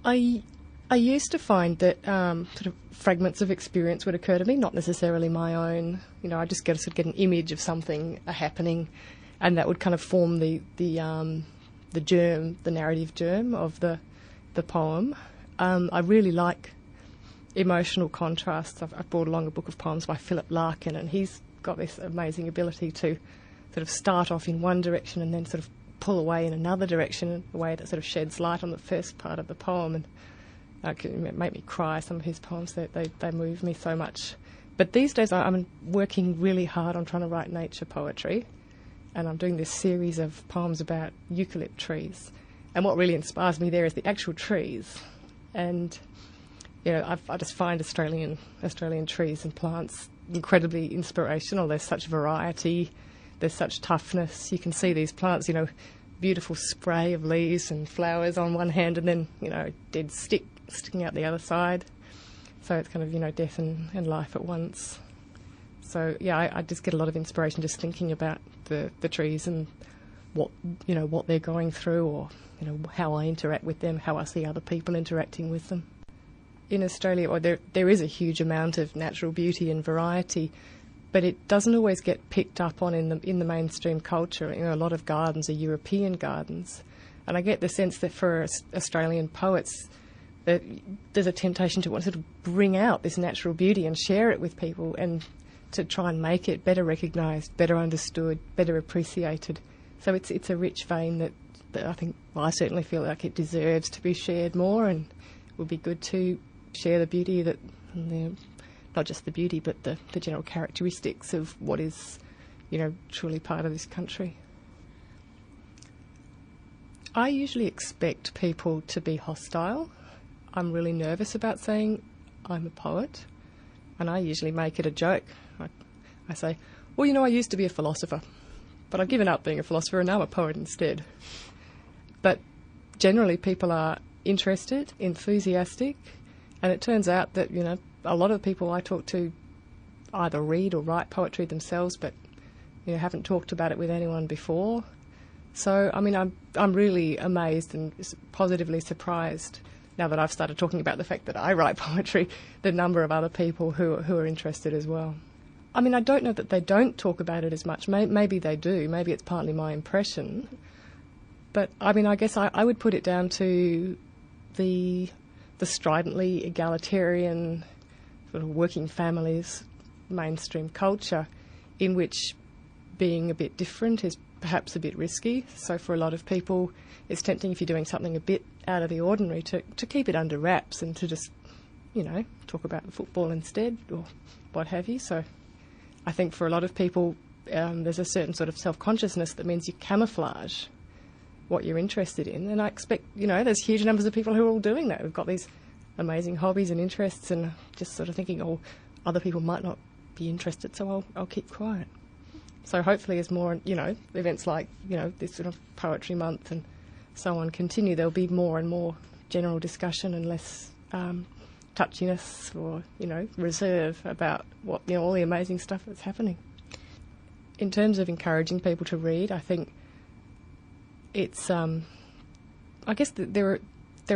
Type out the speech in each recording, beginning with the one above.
I I used to find that sort of fragments of experience would occur to me, not necessarily my own. You know, I just get an image of something happening, and that would kind of form the germ, the narrative germ of the poem. I really like emotional contrasts. I've brought along a book of poems by Philip Larkin, and he's got this amazing ability to sort of start off in one direction and then sort of pull away in another direction in a way that sort of sheds light on the first part of the poem. And it make me cry. Some of his poems, they move me so much. But these days I'm working really hard on trying to write nature poetry, and I'm doing this series of poems about eucalypt trees. And what really inspires me there is the actual trees. And you know, I just find Australian trees and plants incredibly inspirational. There's such variety, there's such toughness. You can see these plants, you know, beautiful spray of leaves and flowers on one hand, and then, you know, dead stick sticking out the other side. So it's kind of, you know, death and life at once. So yeah, I just get a lot of inspiration just thinking about the trees and what they're going through, or you know, how I interact with them, how I see other people interacting with them. In Australia, there is a huge amount of natural beauty and variety, but it doesn't always get picked up on in the mainstream culture. You know, a lot of gardens are European gardens, and I get the sense that for Australian poets, that there's a temptation to want to sort of bring out this natural beauty and share it with people, and to try and make it better recognised, better understood, better appreciated. So it's a rich vein that I think, well, I certainly feel like it deserves to be shared more, and it would be good to share the beauty that, not just the beauty, but the general characteristics of what is, you know, truly part of this country. I usually expect people to be hostile. I'm really nervous about saying I'm a poet, and I usually make it a joke. I say, well, you know, I used to be a philosopher, but I've given up being a philosopher and now I'm a poet instead. But generally people are interested, enthusiastic, and it turns out that, you know, a lot of the people I talk to either read or write poetry themselves, but, you know, haven't talked about it with anyone before. So, I mean, I'm really amazed and positively surprised, now that I've started talking about the fact that I write poetry, the number of other people who are interested as well. I mean, I don't know that they don't talk about it as much. Maybe they do. Maybe it's partly my impression. But, I mean, I guess I would put it down to the stridently egalitarian sort of working families mainstream culture, in which being a bit different is perhaps a bit risky. So for a lot of people, it's tempting, if you're doing something a bit out of the ordinary, to keep it under wraps and to just, you know, talk about the football instead or what have you. So I think for a lot of people, there's a certain sort of self-consciousness that means you camouflage what you're interested in. And I expect, you know, there's huge numbers of people who are all doing that. We've got these amazing hobbies and interests, and just sort of thinking, oh, other people might not be interested, so I'll keep quiet. So hopefully as more, you know, events like, you know, this sort of Poetry Month and so on continue, there'll be more and more general discussion and less touchiness or, you know, reserve about what, you know, all the amazing stuff that's happening. In terms of encouraging people to read, I think it's, I guess that there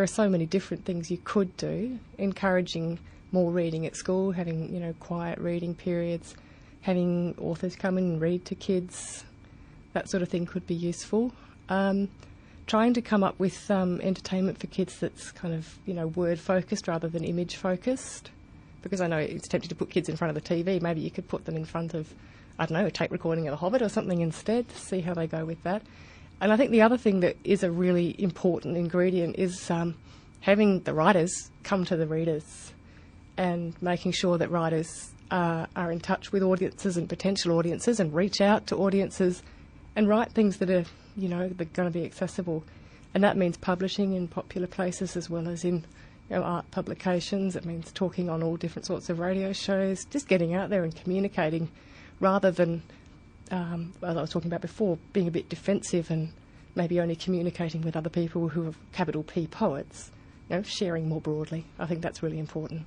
are so many different things you could do. Encouraging more reading at school, having, you know, quiet reading periods, having authors come in and read to kids, that sort of thing could be useful. Trying to come up with entertainment for kids that's kind of, you know, word-focused rather than image-focused, because I know it's tempting to put kids in front of the TV. Maybe you could put them in front of, I don't know, a tape recording of The Hobbit or something instead, see how they go with that. And I think the other thing that is a really important ingredient is having the writers come to the readers and making sure that writers are in touch with audiences and potential audiences and reach out to audiences and write things that are, you know, they're going to be accessible. And that means publishing in popular places as well as in, you know, art publications. It means talking on all different sorts of radio shows, just getting out there and communicating rather than, as I was talking about before, being a bit defensive and maybe only communicating with other people who are capital P poets, you know, sharing more broadly. I think that's really important.